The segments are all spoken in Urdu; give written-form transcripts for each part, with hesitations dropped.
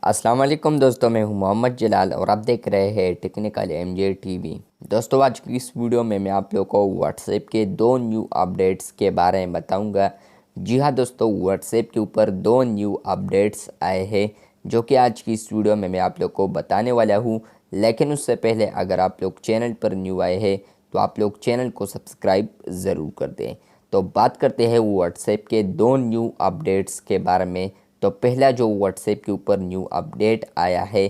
السلام علیکم دوستوں، میں ہوں محمد جلال اور آپ دیکھ رہے ہیں technical M J T V. دوستوں، آج کی اس ویڈیو میں آپ لوگوں کو واٹس ایپ کے 2 نیو اپڈیٹس کے بارے میں بتاؤں گا۔ جی ہاں دوستوں، واٹس ایپ کے اوپر 2 نیو اپڈیٹس آئے ہیں جو کہ آج کی اس ویڈیو میں آپ لوگ کو بتانے والا ہوں۔ لیکن اس سے پہلے اگر آپ لوگ چینل پر نیو آئے ہیں تو آپ لوگ چینل کو سبسکرائب ضرور کر دیں۔ تو بات کرتے ہیں واٹس ایپ کے 2 نیو اپڈیٹس کے بارے میں۔ تو پہلا جو واٹس ایپ کے اوپر نیو اپڈیٹ آیا ہے،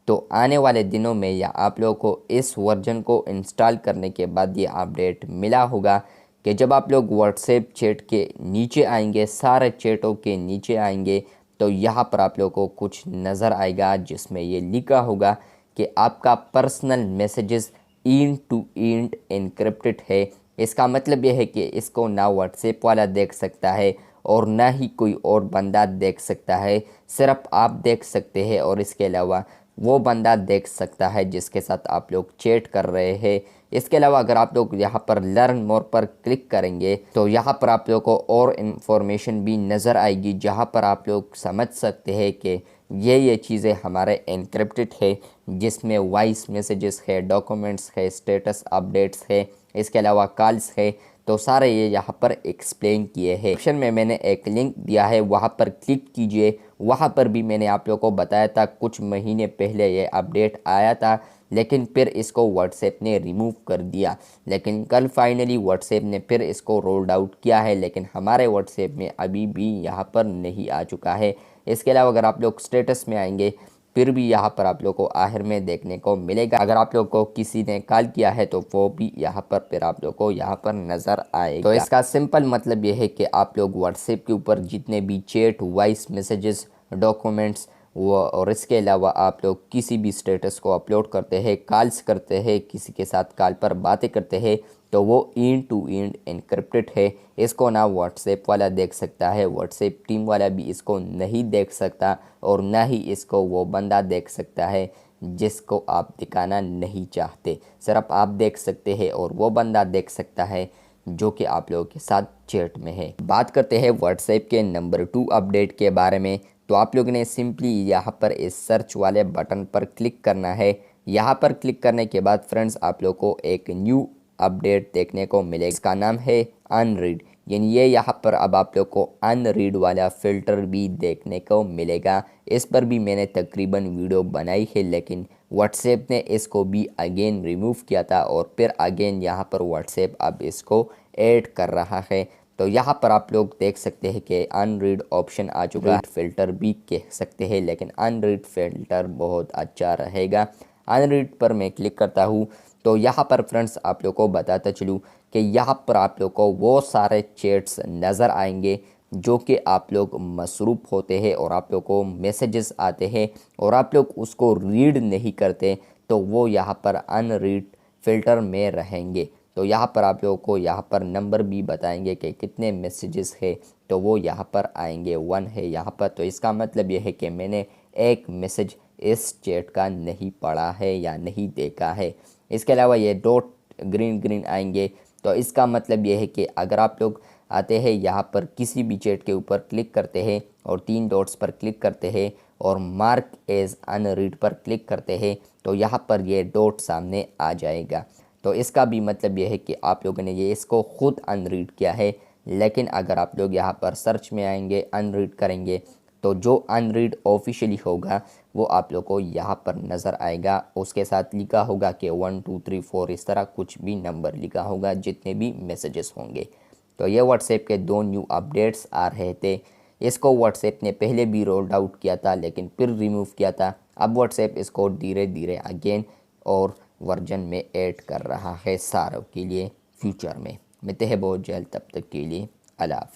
تو آنے والے دنوں میں یا آپ لوگوں کو اس ورژن کو انسٹال کرنے کے بعد یہ اپڈیٹ ملا ہوگا کہ جب آپ لوگ واٹس ایپ چیٹ کے نیچے آئیں گے، سارے چیٹوں کے نیچے آئیں گے، تو یہاں پر آپ لوگوں کو کچھ نظر آئے گا جس میں یہ لکھا ہوگا کہ آپ کا personal messages end to end encrypted ہے۔ اس کا مطلب یہ ہے کہ اس کو نہ واٹس ایپ والا دیکھ سکتا ہے اور نہ ہی کوئی اور بندہ دیکھ سکتا ہے، صرف آپ دیکھ سکتے ہیں اور اس کے علاوہ وہ بندہ دیکھ سکتا ہے جس کے ساتھ آپ لوگ چیٹ کر رہے ہیں۔ اس کے علاوہ اگر آپ لوگ یہاں پر لرن مور پر کلک کریں گے تو یہاں پر آپ لوگ کو اور انفارمیشن بھی نظر آئے گی، جہاں پر آپ لوگ سمجھ سکتے ہیں کہ یہ چیزیں ہمارے انکرپٹڈ ہے، جس میں وائس میسیجز ہے، ڈاکومنٹس ہے، اسٹیٹس اپڈیٹس ہے، اس کے علاوہ کالز ہے۔ تو سارے یہ یہاں پر ایکسپلین کیے ہیں۔ آپشن میں نے ایک لنک دیا ہے، وہاں پر کلک کیجئے۔ وہاں پر بھی میں نے آپ لوگوں کو بتایا تھا کچھ مہینے پہلے یہ اپڈیٹ آیا تھا، لیکن پھر اس کو واٹس ایپ نے ریموو کر دیا۔ لیکن کل فائنلی واٹس ایپ نے پھر اس کو رولڈ آؤٹ کیا ہے، لیکن ہمارے واٹس ایپ میں ابھی بھی یہاں پر نہیں آ چکا ہے۔ اس کے علاوہ اگر آپ لوگ اسٹیٹس میں آئیں گے پھر بھی یہاں پر آپ لوگ کو آخر میں دیکھنے کو ملے گا۔ اگر آپ لوگ کو کسی نے کال کیا ہے تو وہ بھی یہاں پر پھر آپ لوگ کو یہاں پر نظر آئے گا۔ تو اس کا سمپل مطلب یہ ہے کہ آپ لوگ واٹس ایپ کے اوپر جتنے بھی چیٹ، وائس میسیجز، ڈاکومنٹس اور اس کے علاوہ آپ لوگ کسی بھی اسٹیٹس کو اپلوڈ کرتے ہیں، کالز کرتے ہیں، کسی کے ساتھ کال پر باتیں کرتے ہیں، تو وہ اینڈ ٹو اینڈ انکرپٹڈ ہے۔ اس کو نہ واٹس ایپ والا دیکھ سکتا ہے، واٹس ایپ ٹیم والا بھی اس کو نہیں دیکھ سکتا، اور نہ ہی اس کو وہ بندہ دیکھ سکتا ہے جس کو آپ دکھانا نہیں چاہتے۔ صرف آپ دیکھ سکتے ہیں اور وہ بندہ دیکھ سکتا ہے جو کہ آپ لوگوں کے ساتھ چیٹ میں ہے۔ بات کرتے ہیں واٹس ایپ کے نمبر 2 اپڈیٹ کے بارے میں۔ تو آپ لوگ نے سمپلی یہاں پر اس سرچ والے بٹن پر کلک کرنا ہے۔ یہاں پر کلک کرنے کے بعد فرینڈز آپ لوگ کو ایک نیو اپڈیٹ دیکھنے کو ملے گا۔ اس کا نام ہے ان ریڈ، یعنی یہ یہاں پر اب آپ لوگ کو ان ریڈ والا فلٹر بھی دیکھنے کو ملے گا۔ اس پر بھی میں نے تقریباً ویڈیو بنائی ہے، لیکن واٹس ایپ نے اس کو بھی اگین ریموو کیا تھا اور پھر اگین یہاں پر واٹس ایپ اب اس کو ایڈ کر رہا ہے۔ تو یہاں پر آپ لوگ دیکھ سکتے ہیں کہ ان ریڈ آپشن آ چکا ہے۔ فلٹر بھی کہہ سکتے ہیں، لیکن ان ریڈ فلٹر بہت اچھا رہے گا۔ ان ریڈ پر میں کلک کرتا ہوں تو یہاں پر فرینڈز آپ لوگ کو بتاتا چلوں کہ یہاں پر آپ لوگ کو وہ سارے چیٹس نظر آئیں گے جو کہ آپ لوگ مصروف ہوتے ہیں اور آپ لوگ کو میسیجز آتے ہیں اور آپ لوگ اس کو ریڈ نہیں کرتے، تو وہ یہاں پر ان ریڈ فلٹر میں رہیں گے۔ تو یہاں پر آپ لوگوں کو یہاں پر نمبر بھی بتائیں گے کہ کتنے میسیجز ہے، تو وہ یہاں پر آئیں گے، 1 ہے یہاں پر۔ تو اس کا مطلب یہ ہے کہ میں نے ایک میسیج اس چیٹ کا نہیں پڑھا ہے یا نہیں دیکھا ہے۔ اس کے علاوہ یہ ڈاٹ گرین آئیں گے، تو اس کا مطلب یہ ہے کہ اگر آپ لوگ آتے ہیں یہاں پر کسی بھی چیٹ کے اوپر کلک کرتے ہیں اور 3 ڈاٹس پر کلک کرتے ہیں اور مارک ایز ان ریڈ پر کلک کرتے ہیں، تو یہاں پر یہ ڈاٹ سامنے آ جائے گا۔ تو اس کا بھی مطلب یہ ہے کہ آپ لوگوں نے اس کو خود ان ریڈ کیا ہے۔ لیکن اگر آپ لوگ یہاں پر سرچ میں آئیں گے، ان ریڈ کریں گے، تو جو ان ریڈ آفیشلی ہوگا وہ آپ لوگ کو یہاں پر نظر آئے گا۔ اس کے ساتھ لکھا ہوگا کہ 1 2 3 4 اس طرح کچھ بھی نمبر لکھا ہوگا جتنے بھی میسیجز ہوں گے۔ تو یہ واٹس ایپ کے 2 نیو اپڈیٹس آ رہے تھے۔ اس کو واٹس ایپ نے پہلے بھی رولڈ آؤٹ کیا تھا لیکن پھر ریموو کیا تھا۔ اب واٹس ایپ اس کو دھیرے دھیرے اگین اور ورژن میں ایڈ کر رہا ہے ساروں کے لیے فیوچر میں۔ ملتے ہیں بہت جلد، تب تک کے لیے اللہ حافظ۔